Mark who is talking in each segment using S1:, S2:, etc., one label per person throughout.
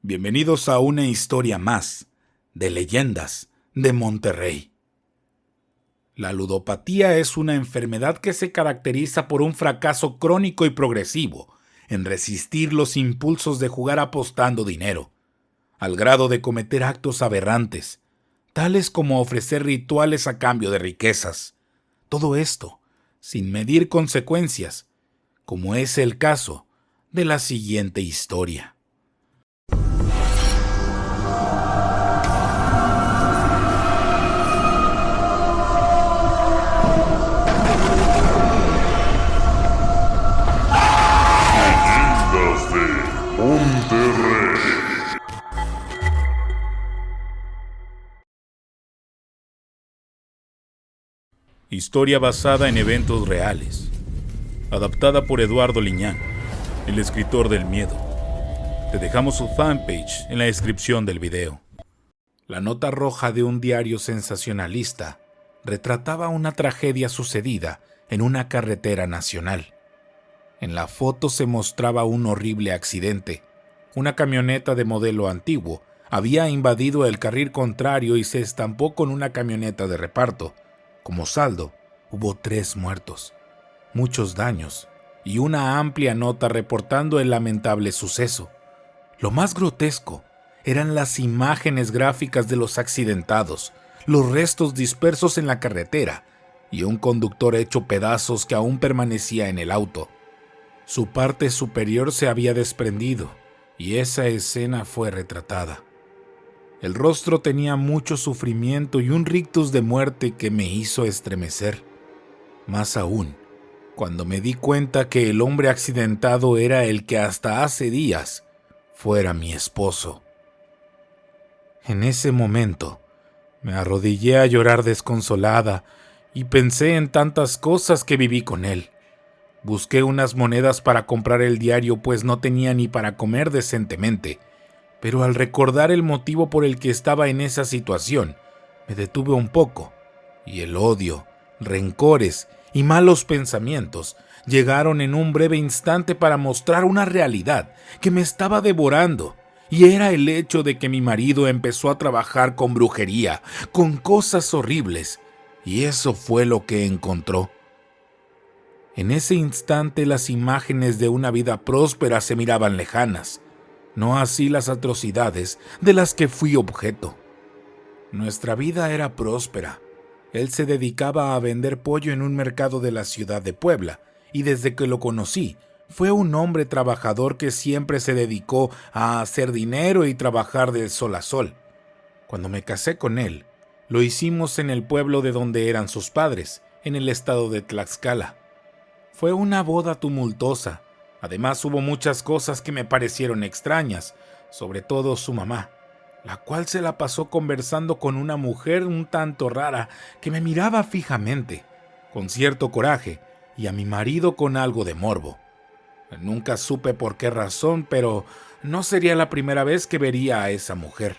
S1: Bienvenidos a una historia más de Leyendas de Monterrey. La ludopatía es una enfermedad que se caracteriza por un fracaso crónico y progresivo en resistir los impulsos de jugar apostando dinero, al grado de cometer actos aberrantes, tales como ofrecer rituales a cambio de riquezas. Todo esto sin medir consecuencias, como es el caso de la siguiente historia.
S2: Monterrey.
S1: Historia basada en eventos reales. Adaptada por Eduardo Liñán, el escritor del miedo. Te dejamos su fanpage en la descripción del video. La nota roja de un diario sensacionalista retrataba una tragedia sucedida en una carretera nacional. En la foto se mostraba un horrible accidente. Una camioneta de modelo antiguo había invadido el carril contrario y se estampó con una camioneta de reparto. Como saldo, hubo 3 muertos, muchos daños y una amplia nota reportando el lamentable suceso. Lo más grotesco eran las imágenes gráficas de los accidentados, los restos dispersos en la carretera y un conductor hecho pedazos que aún permanecía en el auto. Su parte superior se había desprendido y esa escena fue retratada. El rostro tenía mucho sufrimiento y un rictus de muerte que me hizo estremecer. Más aún, cuando me di cuenta que el hombre accidentado era el que hasta hace días fuera mi esposo. En ese momento, me arrodillé a llorar desconsolada y pensé en tantas cosas que viví con él. Busqué unas monedas para comprar el diario, pues no tenía ni para comer decentemente. Pero al recordar el motivo por el que estaba en esa situación, me detuve un poco, y el odio, rencores y malos pensamientos llegaron en un breve instante para mostrar una realidad que me estaba devorando, y era el hecho de que mi marido empezó a trabajar con brujería, con cosas horribles, y eso fue lo que encontró. En ese instante las imágenes de una vida próspera se miraban lejanas, no así las atrocidades de las que fui objeto. Nuestra vida era próspera. Él se dedicaba a vender pollo en un mercado de la ciudad de Puebla, y desde que lo conocí, fue un hombre trabajador que siempre se dedicó a hacer dinero y trabajar de sol a sol. Cuando me casé con él, lo hicimos en el pueblo de donde eran sus padres, en el estado de Tlaxcala. Fue una boda tumultuosa. Además hubo muchas cosas que me parecieron extrañas, sobre todo su mamá, la cual se la pasó conversando con una mujer un tanto rara que me miraba fijamente, con cierto coraje, y a mi marido con algo de morbo. Nunca supe por qué razón, pero no sería la primera vez que vería a esa mujer.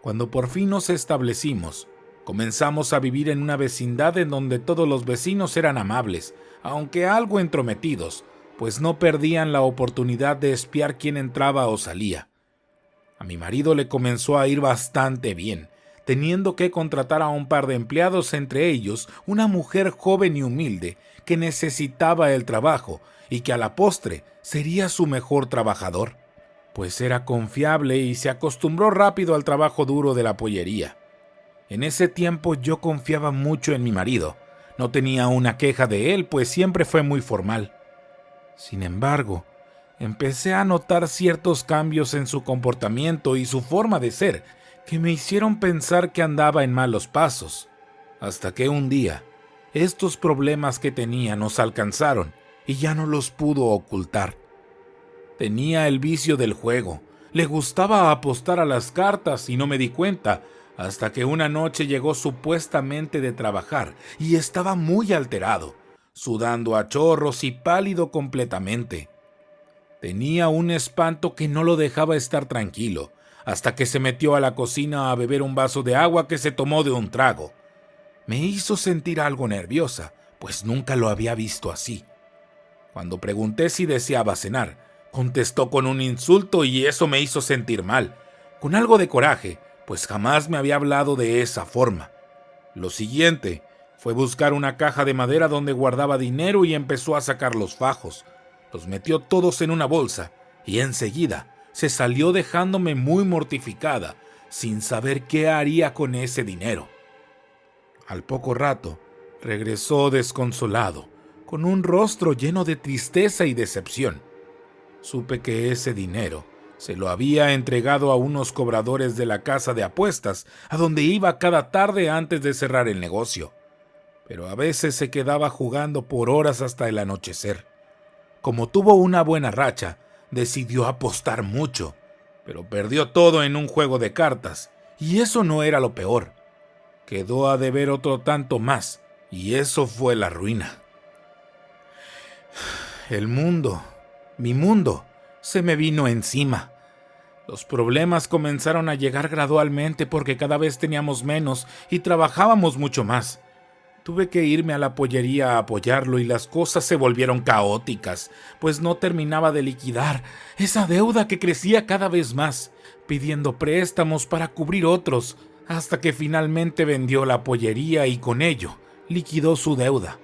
S1: Cuando por fin nos establecimos, comenzamos a vivir en una vecindad en donde todos los vecinos eran amables, aunque algo entrometidos, pues no perdían la oportunidad de espiar quién entraba o salía. A mi marido le comenzó a ir bastante bien, teniendo que contratar a un par de empleados, entre ellos una mujer joven y humilde que necesitaba el trabajo y que a la postre sería su mejor trabajador, pues era confiable y se acostumbró rápido al trabajo duro de la pollería. En ese tiempo yo confiaba mucho en mi marido. No tenía una queja de él, pues siempre fue muy formal. Sin embargo, empecé a notar ciertos cambios en su comportamiento y su forma de ser que me hicieron pensar que andaba en malos pasos. Hasta que un día, estos problemas que tenía nos alcanzaron y ya no los pudo ocultar. Tenía el vicio del juego. Le gustaba apostar a las cartas y no me di cuenta, hasta que una noche llegó supuestamente de trabajar y estaba muy alterado, sudando a chorros y pálido completamente. Tenía un espanto que no lo dejaba estar tranquilo, hasta que se metió a la cocina a beber un vaso de agua que se tomó de un trago. Me hizo sentir algo nerviosa, pues nunca lo había visto así. Cuando pregunté si deseaba cenar, contestó con un insulto y eso me hizo sentir mal, con algo de coraje, pues jamás me había hablado de esa forma. Lo siguiente fue buscar una caja de madera donde guardaba dinero y empezó a sacar los fajos. Los metió todos en una bolsa y enseguida se salió dejándome muy mortificada, sin saber qué haría con ese dinero. Al poco rato, regresó desconsolado, con un rostro lleno de tristeza y decepción. Supe que ese dinero se lo había entregado a unos cobradores de la casa de apuestas, a donde iba cada tarde antes de cerrar el negocio. Pero a veces se quedaba jugando por horas hasta el anochecer. Como tuvo una buena racha, decidió apostar mucho, pero perdió todo en un juego de cartas, y eso no era lo peor. Quedó a deber otro tanto más, y eso fue la ruina. El mundo, mi mundo, se me vino encima. Los problemas comenzaron a llegar gradualmente porque cada vez teníamos menos y trabajábamos mucho más. Tuve que irme a la pollería a apoyarlo y las cosas se volvieron caóticas, pues no terminaba de liquidar esa deuda que crecía cada vez más, pidiendo préstamos para cubrir otros, hasta que finalmente vendió la pollería y con ello liquidó su deuda,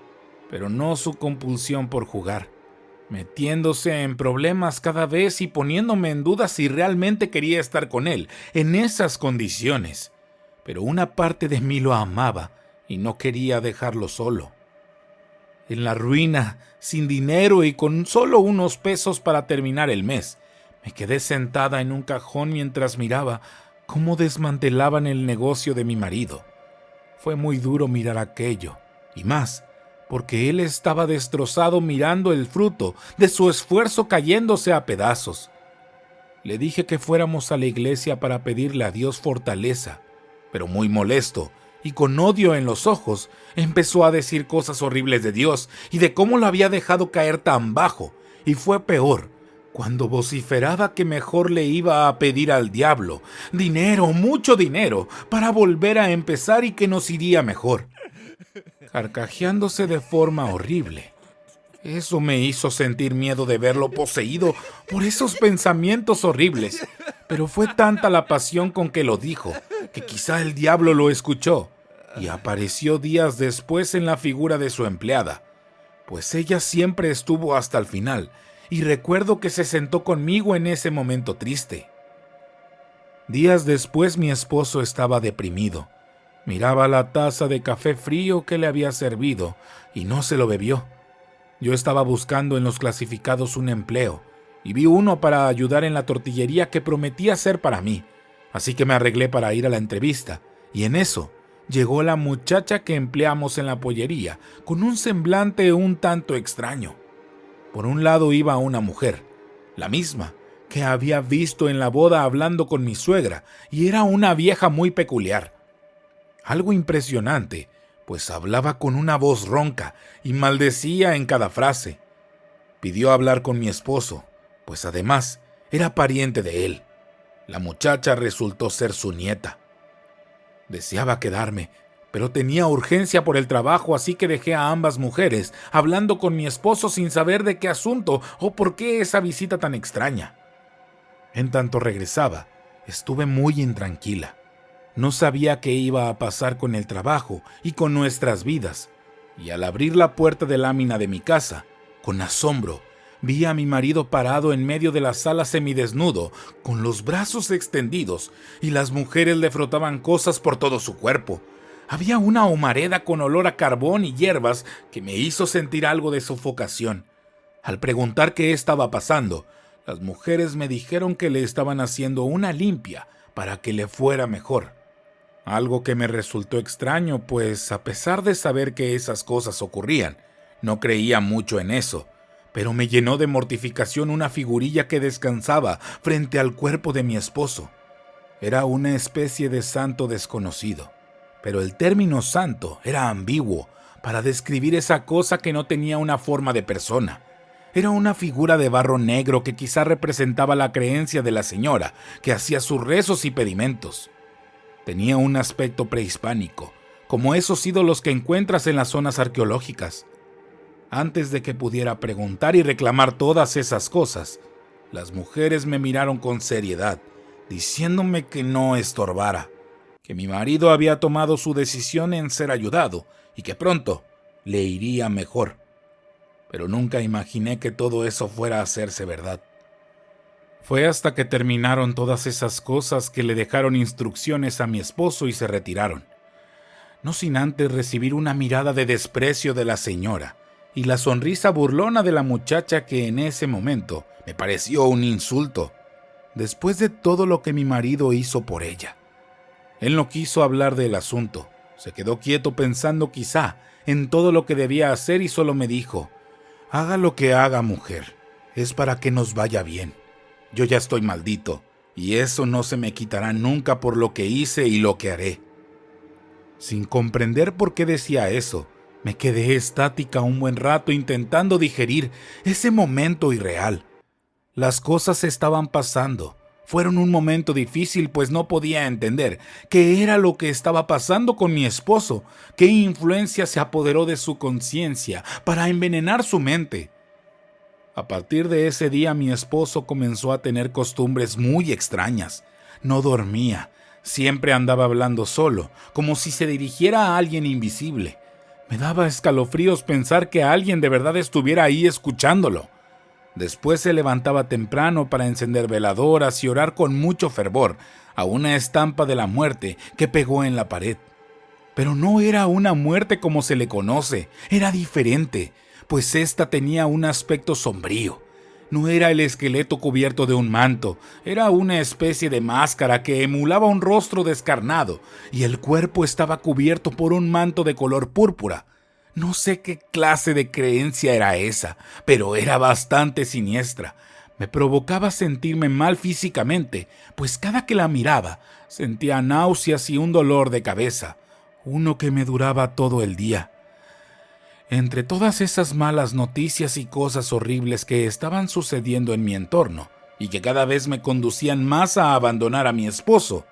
S1: pero no su compulsión por jugar, metiéndose en problemas cada vez y poniéndome en duda si realmente quería estar con él en esas condiciones. Pero una parte de mí lo amaba y no quería dejarlo solo. En la ruina, sin dinero y con solo unos pesos para terminar el mes, me quedé sentada en un cajón mientras miraba cómo desmantelaban el negocio de mi marido. Fue muy duro mirar aquello, y más, porque él estaba destrozado mirando el fruto de su esfuerzo cayéndose a pedazos. Le dije que fuéramos a la iglesia para pedirle a Dios fortaleza, pero muy molesto y con odio en los ojos, empezó a decir cosas horribles de Dios y de cómo lo había dejado caer tan bajo, y fue peor cuando vociferaba que mejor le iba a pedir al diablo dinero, mucho dinero, para volver a empezar y que nos iría mejor, carcajeándose de forma horrible. Eso me hizo sentir miedo de verlo poseído por esos pensamientos horribles, pero fue tanta la pasión con que lo dijo, que quizá el diablo lo escuchó, y apareció días después en la figura de su empleada, pues ella siempre estuvo hasta el final, y recuerdo que se sentó conmigo en ese momento triste. Días después mi esposo estaba deprimido. Miraba la taza de café frío que le había servido y no se lo bebió. Yo estaba buscando en los clasificados un empleo y vi uno para ayudar en la tortillería que prometía ser para mí, así que me arreglé para ir a la entrevista, y en eso llegó la muchacha que empleamos en la pollería, con un semblante un tanto extraño. Por un lado iba una mujer, la misma que había visto en la boda hablando con mi suegra, y era una vieja muy peculiar. Algo impresionante, pues hablaba con una voz ronca y maldecía en cada frase. Pidió hablar con mi esposo, pues además era pariente de él. La muchacha resultó ser su nieta. Deseaba quedarme, pero tenía urgencia por el trabajo, así que dejé a ambas mujeres hablando con mi esposo sin saber de qué asunto o por qué esa visita tan extraña. En tanto regresaba, estuve muy intranquila. No sabía qué iba a pasar con el trabajo y con nuestras vidas, y al abrir la puerta de lámina de mi casa, con asombro, vi a mi marido parado en medio de la sala semidesnudo, con los brazos extendidos, y las mujeres le frotaban cosas por todo su cuerpo. Había una humareda con olor a carbón y hierbas que me hizo sentir algo de sofocación. Al preguntar qué estaba pasando, las mujeres me dijeron que le estaban haciendo una limpia para que le fuera mejor. Algo que me resultó extraño, pues a pesar de saber que esas cosas ocurrían, no creía mucho en eso, pero me llenó de mortificación una figurilla que descansaba frente al cuerpo de mi esposo. Era una especie de santo desconocido, pero el término santo era ambiguo para describir esa cosa que no tenía una forma de persona. Era una figura de barro negro que quizá representaba la creencia de la señora, que hacía sus rezos y pedimentos. Tenía un aspecto prehispánico, como esos ídolos que encuentras en las zonas arqueológicas. Antes de que pudiera preguntar y reclamar todas esas cosas, Las mujeres me miraron con seriedad, diciéndome que no estorbara, que mi marido había tomado su decisión en ser ayudado y que pronto le iría mejor. Pero nunca imaginé que todo eso fuera a hacerse verdad. Fue hasta que terminaron todas esas cosas que le dejaron instrucciones a mi esposo y se retiraron, no sin antes recibir una mirada de desprecio de la señora y la sonrisa burlona de la muchacha que en ese momento me pareció un insulto, después de todo lo que mi marido hizo por ella. Él no quiso hablar del asunto, se quedó quieto pensando quizá en todo lo que debía hacer y solo me dijo: «Haga lo que haga, mujer, es para que nos vaya bien. Yo ya estoy maldito, y eso no se me quitará nunca por lo que hice y lo que haré». Sin comprender por qué decía eso, me quedé estática un buen rato intentando digerir ese momento irreal. Las cosas estaban pasando. Fueron un momento difícil, pues no podía entender qué era lo que estaba pasando con mi esposo, qué influencia se apoderó de su conciencia para envenenar su mente. A partir de ese día mi esposo comenzó a tener costumbres muy extrañas. No dormía, siempre andaba hablando solo, como si se dirigiera a alguien invisible. Me daba escalofríos pensar que alguien de verdad estuviera ahí escuchándolo. Después se levantaba temprano para encender veladoras y orar con mucho fervor a una estampa de la muerte que pegó en la pared. Pero no era una muerte como se le conoce, era diferente, pues ésta tenía un aspecto sombrío. No era el esqueleto cubierto de un manto, era una especie de máscara que emulaba un rostro descarnado, y el cuerpo estaba cubierto por un manto de color púrpura. No sé qué clase de creencia era esa, pero era bastante siniestra. Me provocaba sentirme mal físicamente, pues cada que la miraba sentía náuseas y un dolor de cabeza, uno que me duraba todo el día. Entre todas esas malas noticias y cosas horribles que estaban sucediendo en mi entorno, y que cada vez me conducían más a abandonar a mi esposo,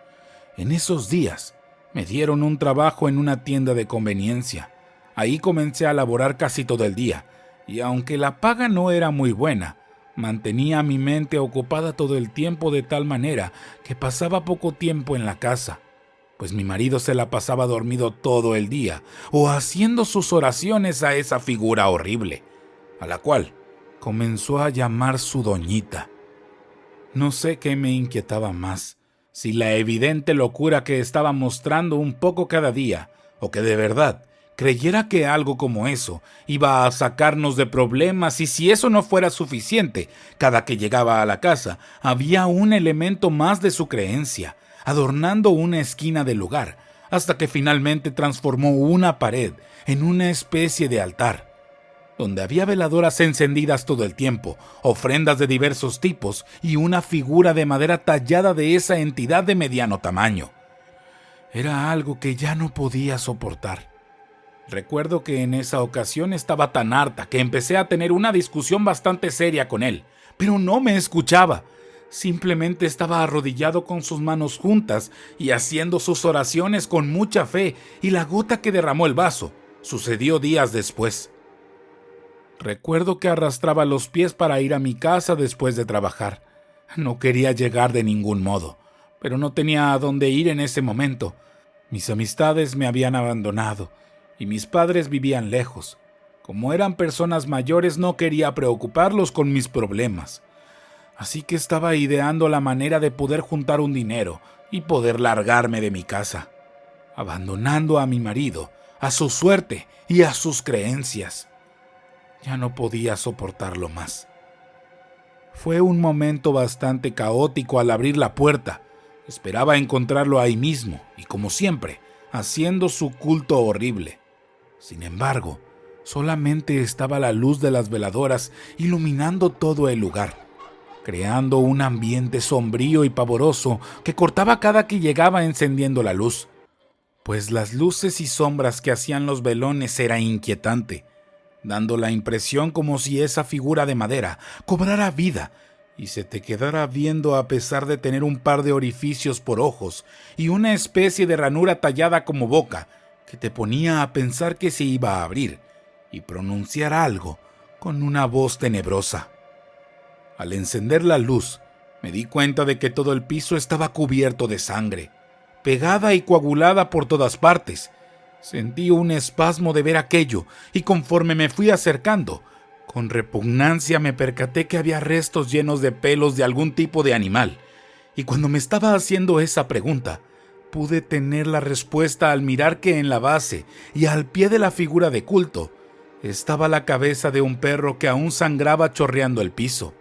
S1: en esos días me dieron un trabajo en una tienda de conveniencia. Ahí comencé a laborar casi todo el día, y aunque la paga no era muy buena, mantenía mi mente ocupada todo el tiempo de tal manera que pasaba poco tiempo en la casa, pues mi marido se la pasaba dormido todo el día o haciendo sus oraciones a esa figura horrible, a la cual comenzó a llamar su doñita. No sé qué me inquietaba más, si la evidente locura que estaba mostrando un poco cada día, o que de verdad creyera que algo como eso iba a sacarnos de problemas, y si eso no fuera suficiente, cada que llegaba a la casa había un elemento más de su creencia, adornando una esquina del lugar, hasta que finalmente transformó una pared en una especie de altar, donde había veladoras encendidas todo el tiempo, ofrendas de diversos tipos y una figura de madera tallada de esa entidad de mediano tamaño. Era algo que ya no podía soportar. Recuerdo que en esa ocasión estaba tan harta que empecé a tener una discusión bastante seria con él, pero no me escuchaba. Simplemente estaba arrodillado con sus manos juntas y haciendo sus oraciones con mucha fe, y la gota que derramó el vaso sucedió días después. Recuerdo que arrastraba los pies para ir a mi casa después de trabajar. No quería llegar de ningún modo, pero no tenía a dónde ir en ese momento. Mis amistades me habían abandonado y mis padres vivían lejos. Como eran personas mayores, no quería preocuparlos con mis problemas. Así que estaba ideando la manera de poder juntar un dinero y poder largarme de mi casa, abandonando a mi marido, a su suerte y a sus creencias. Ya no podía soportarlo más. Fue un momento bastante caótico al abrir la puerta. Esperaba encontrarlo ahí mismo y, como siempre, haciendo su culto horrible. Sin embargo, solamente estaba la luz de las veladoras iluminando todo el lugar, creando un ambiente sombrío y pavoroso que cortaba cada que llegaba encendiendo la luz, pues las luces y sombras que hacían los velones era inquietante, dando la impresión como si esa figura de madera cobrara vida y se te quedara viendo a pesar de tener un par de orificios por ojos y una especie de ranura tallada como boca que te ponía a pensar que se iba a abrir y pronunciar algo con una voz tenebrosa. Al encender la luz, me di cuenta de que todo el piso estaba cubierto de sangre, pegada y coagulada por todas partes. Sentí un espasmo de ver aquello, y conforme me fui acercando, con repugnancia me percaté que había restos llenos de pelos de algún tipo de animal. Y cuando me estaba haciendo esa pregunta, pude tener la respuesta al mirar que en la base y al pie de la figura de culto estaba la cabeza de un perro que aún sangraba chorreando el piso.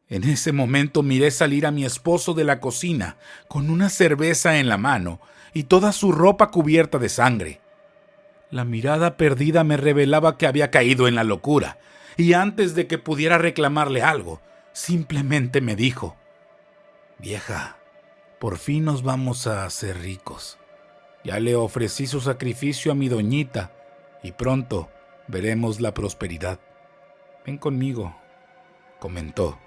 S1: En ese momento miré salir a mi esposo de la cocina con una cerveza en la mano y toda su ropa cubierta de sangre. La mirada perdida me revelaba que había caído en la locura, y antes de que pudiera reclamarle algo, simplemente me dijo: «Vieja, por fin nos vamos a hacer ricos. Ya le ofrecí su sacrificio a mi doñita y pronto veremos la prosperidad. Ven conmigo», comentó.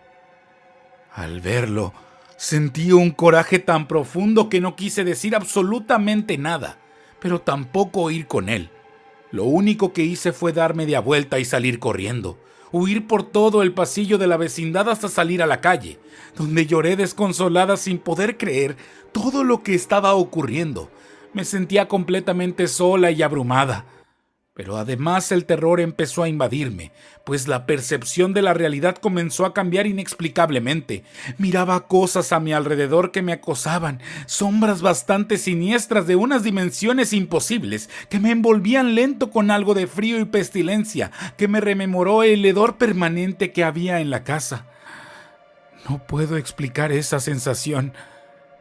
S1: Al verlo, sentí un coraje tan profundo que no quise decir absolutamente nada, pero tampoco ir con él. Lo único que hice fue dar media vuelta y salir corriendo, huir por todo el pasillo de la vecindad hasta salir a la calle, donde lloré desconsolada sin poder creer todo lo que estaba ocurriendo. Me sentía completamente sola y abrumada. Pero además el terror empezó a invadirme, pues la percepción de la realidad comenzó a cambiar inexplicablemente. Miraba cosas a mi alrededor que me acosaban, sombras bastante siniestras de unas dimensiones imposibles que me envolvían lento con algo de frío y pestilencia que me rememoró el hedor permanente que había en la casa. No puedo explicar esa sensación.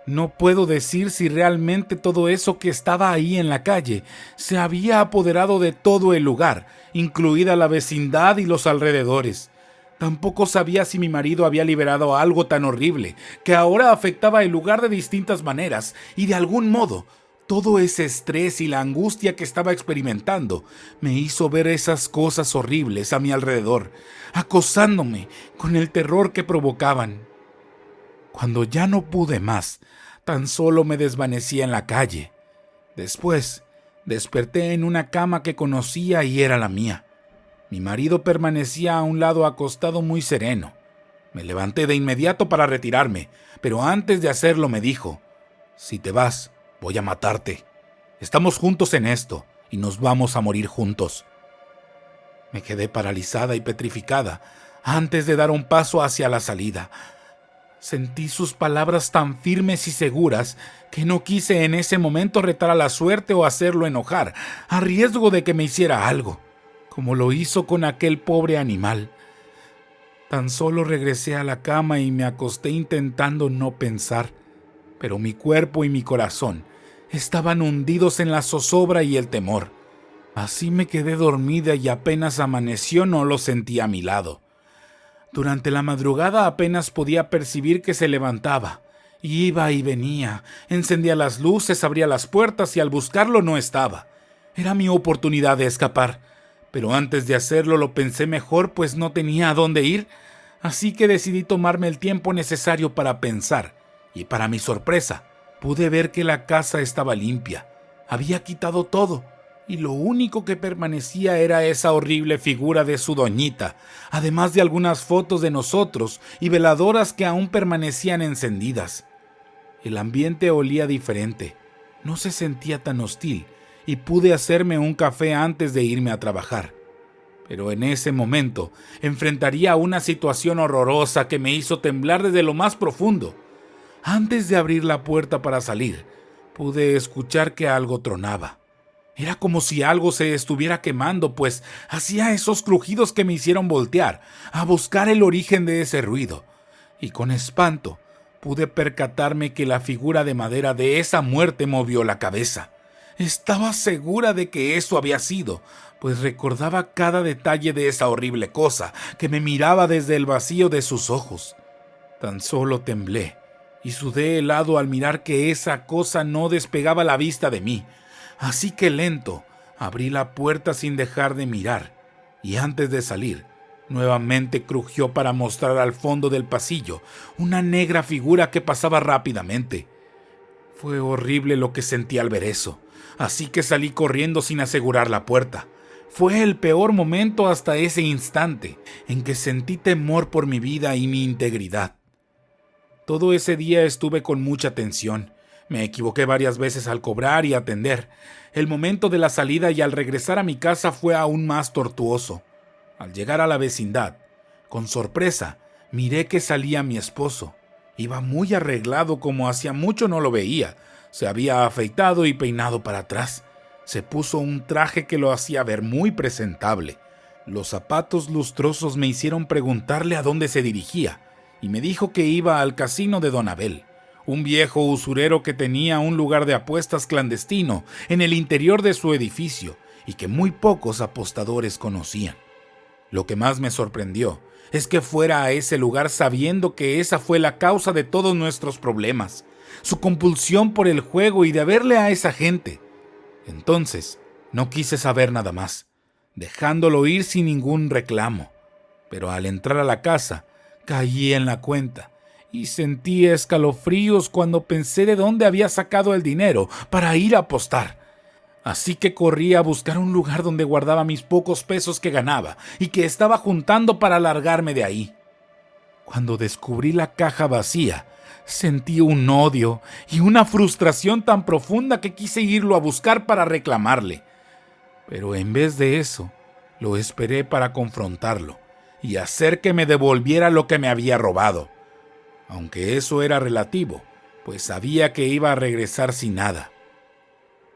S1: No puedo decir si realmente todo eso que estaba ahí en la calle se había apoderado de todo el lugar, incluida la vecindad y los alrededores. Tampoco sabía si mi marido había liberado algo tan horrible que ahora afectaba el lugar de distintas maneras, y de algún modo todo ese estrés y la angustia que estaba experimentando me hizo ver esas cosas horribles a mi alrededor, acosándome con el terror que provocaban. Cuando ya no pude más, tan solo me desvanecí en la calle. Después, desperté en una cama que conocía y era la mía. Mi marido permanecía a un lado acostado muy sereno. Me levanté de inmediato para retirarme, pero antes de hacerlo me dijo: «Si te vas, voy a matarte. Estamos juntos en esto y nos vamos a morir juntos». Me quedé paralizada y petrificada antes de dar un paso hacia la salida. Sentí sus palabras tan firmes y seguras que no quise en ese momento retar a la suerte o hacerlo enojar, a riesgo de que me hiciera algo, como lo hizo con aquel pobre animal. Tan solo regresé a la cama y me acosté intentando no pensar, pero mi cuerpo y mi corazón estaban hundidos en la zozobra y el temor. Así me quedé dormida y apenas amaneció no lo sentí a mi lado. Durante la madrugada apenas podía percibir que se levantaba. Iba y venía, encendía las luces, abría las puertas y al buscarlo no estaba. Era mi oportunidad de escapar, pero antes de hacerlo lo pensé mejor, pues no tenía a dónde ir, así que decidí tomarme el tiempo necesario para pensar, y para mi sorpresa, pude ver que la casa estaba limpia. Había quitado todo, y lo único que permanecía era esa horrible figura de su doñita, además de algunas fotos de nosotros y veladoras que aún permanecían encendidas. El ambiente olía diferente, no se sentía tan hostil, y pude hacerme un café antes de irme a trabajar. Pero en ese momento enfrentaría una situación horrorosa que me hizo temblar desde lo más profundo. Antes de abrir la puerta para salir, pude escuchar que algo tronaba. Era como si algo se estuviera quemando, pues hacía esos crujidos que me hicieron voltear a buscar el origen de ese ruido. Y con espanto pude percatarme que la figura de madera de esa muerte movió la cabeza. Estaba segura de que eso había sido, pues recordaba cada detalle de esa horrible cosa que me miraba desde el vacío de sus ojos. Tan solo temblé y sudé helado al mirar que esa cosa no despegaba la vista de mí. Así que lento, abrí la puerta sin dejar de mirar, y antes de salir, nuevamente crujió para mostrar al fondo del pasillo una negra figura que pasaba rápidamente. Fue horrible lo que sentí al ver eso, así que salí corriendo sin asegurar la puerta. Fue el peor momento hasta ese instante en que sentí temor por mi vida y mi integridad. Todo ese día estuve con mucha tensión. Me equivoqué varias veces al cobrar y atender. El momento de la salida y al regresar a mi casa fue aún más tortuoso. Al llegar a la vecindad, con sorpresa, miré que salía mi esposo. Iba muy arreglado como hacía mucho no lo veía. Se había afeitado y peinado para atrás. Se puso un traje que lo hacía ver muy presentable. Los zapatos lustrosos me hicieron preguntarle a dónde se dirigía, y me dijo que iba al casino de Don Abel, un viejo usurero que tenía un lugar de apuestas clandestino en el interior de su edificio y que muy pocos apostadores conocían. Lo que más me sorprendió es que fuera a ese lugar sabiendo que esa fue la causa de todos nuestros problemas, su compulsión por el juego y de verle a esa gente. Entonces, no quise saber nada más, dejándolo ir sin ningún reclamo. Pero al entrar a la casa, caí en la cuenta y sentí escalofríos cuando pensé de dónde había sacado el dinero para ir a apostar. Así que corrí a buscar un lugar donde guardaba mis pocos pesos que ganaba y que estaba juntando para largarme de ahí. Cuando descubrí la caja vacía, sentí un odio y una frustración tan profunda que quise irlo a buscar para reclamarle. Pero en vez de eso, lo esperé para confrontarlo y hacer que me devolviera lo que me había robado. Aunque eso era relativo, pues sabía que iba a regresar sin nada.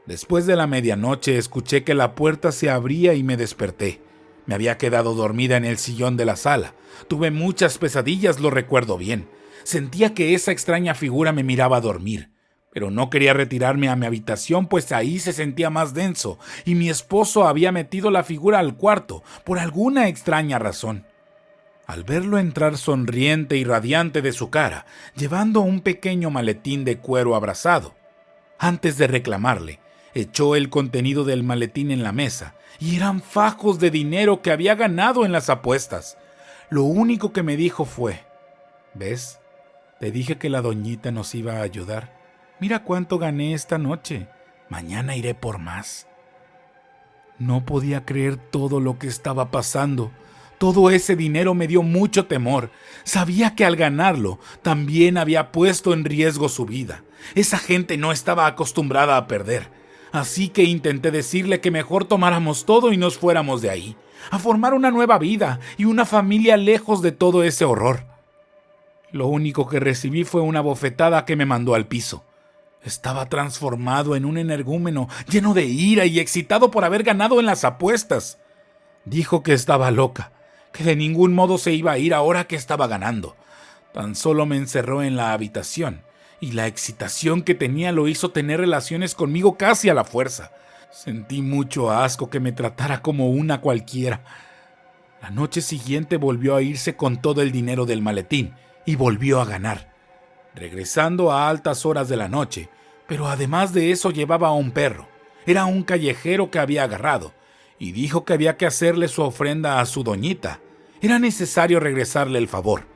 S1: Después de la medianoche escuché que la puerta se abría y me desperté. Me había quedado dormida en el sillón de la sala. Tuve muchas pesadillas, lo recuerdo bien. Sentía que esa extraña figura me miraba dormir, pero no quería retirarme a mi habitación, pues ahí se sentía más denso, y mi esposo había metido la figura al cuarto, por alguna extraña razón. Al verlo entrar sonriente y radiante de su cara, llevando un pequeño maletín de cuero abrazado, antes de reclamarle, echó el contenido del maletín en la mesa, y eran fajos de dinero que había ganado en las apuestas. Lo único que me dijo fue: «¿Ves? Te dije que la doñita nos iba a ayudar. Mira cuánto gané esta noche. Mañana iré por más». No podía creer todo lo que estaba pasando. Todo ese dinero me dio mucho temor. Sabía que al ganarlo también había puesto en riesgo su vida. Esa gente no estaba acostumbrada a perder. Así que intenté decirle que mejor tomáramos todo y nos fuéramos de ahí, a formar una nueva vida y una familia lejos de todo ese horror. Lo único que recibí fue una bofetada que me mandó al piso. Estaba transformado en un energúmeno, lleno de ira y excitado por haber ganado en las apuestas. Dijo que estaba loca, que de ningún modo se iba a ir ahora que estaba ganando. Tan solo me encerró en la habitación, y la excitación que tenía lo hizo tener relaciones conmigo casi a la fuerza. Sentí mucho asco que me tratara como una cualquiera. La noche siguiente volvió a irse con todo el dinero del maletín, y volvió a ganar, regresando a altas horas de la noche, pero además de eso llevaba a un perro. Era un callejero que había agarrado, y dijo que había que hacerle su ofrenda a su doñita. Era necesario regresarle el favor.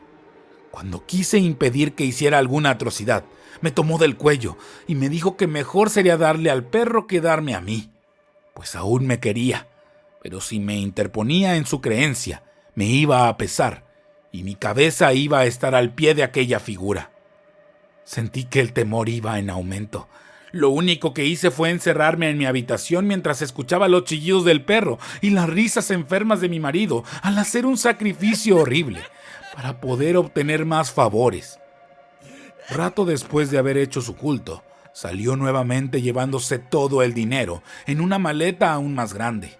S1: Cuando quise impedir que hiciera alguna atrocidad, me tomó del cuello y me dijo que mejor sería darle al perro que darme a mí, pues aún me quería, pero si me interponía en su creencia, me iba a pesar, y mi cabeza iba a estar al pie de aquella figura. Sentí que el temor iba en aumento. Lo único que hice fue encerrarme en mi habitación mientras escuchaba los chillidos del perro y las risas enfermas de mi marido al hacer un sacrificio horrible para poder obtener más favores. Rato después de haber hecho su culto, salió nuevamente llevándose todo el dinero en una maleta aún más grande.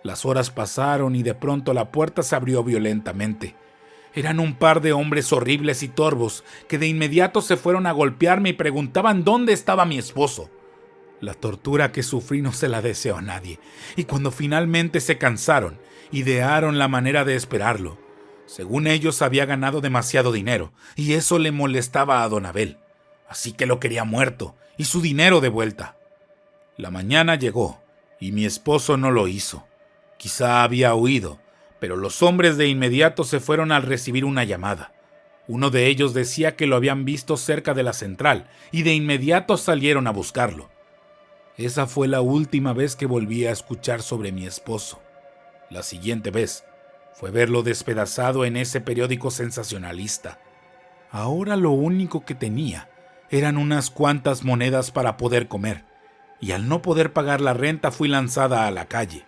S1: Las horas pasaron y de pronto la puerta se abrió violentamente. Eran un par de hombres horribles y torvos que de inmediato se fueron a golpearme y preguntaban dónde estaba mi esposo. La tortura que sufrí no se la deseo a nadie, y cuando finalmente se cansaron, idearon la manera de esperarlo. Según ellos, había ganado demasiado dinero, y eso le molestaba a Don Abel, así que lo quería muerto, y su dinero de vuelta. La mañana llegó, y mi esposo no lo hizo. Quizá había huido, pero los hombres de inmediato se fueron al recibir una llamada. Uno de ellos decía que lo habían visto cerca de la central, y de inmediato salieron a buscarlo. Esa fue la última vez que volví a escuchar sobre mi esposo. La siguiente vez fue verlo despedazado en ese periódico sensacionalista. Ahora lo único que tenía eran unas cuantas monedas para poder comer, y al no poder pagar la renta fui lanzada a la calle.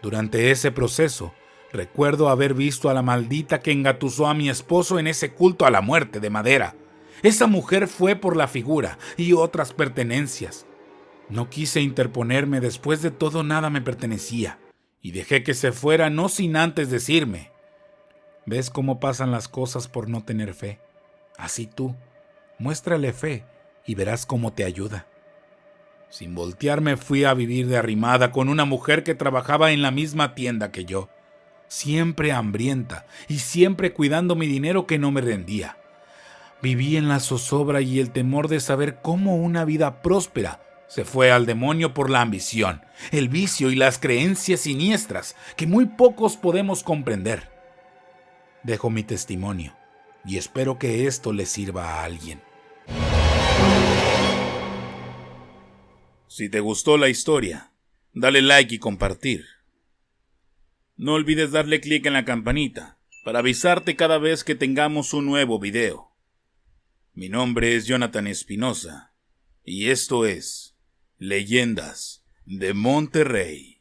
S1: Durante ese proceso, recuerdo haber visto a la maldita que engatusó a mi esposo en ese culto a la muerte de madera. Esa mujer fue por la figura y otras pertenencias. No quise interponerme, después de todo nada me pertenecía, y dejé que se fuera no sin antes decirme: ¿ves cómo pasan las cosas por no tener fe? Así tú, muéstrale fe y verás cómo te ayuda. Sin voltearme fui a vivir de arrimada con una mujer que trabajaba en la misma tienda que yo, siempre hambrienta y siempre cuidando mi dinero que no me rendía. Viví en la zozobra y el temor de saber cómo una vida próspera se fue al demonio por la ambición, el vicio y las creencias siniestras que muy pocos podemos comprender. Dejo mi testimonio y espero que esto le sirva a alguien. Si te gustó la historia, dale like y compartir. No olvides darle clic en la campanita para avisarte cada vez que tengamos un nuevo video. Mi nombre es Jonathan Espinosa y esto es Leyendas de Monterrey.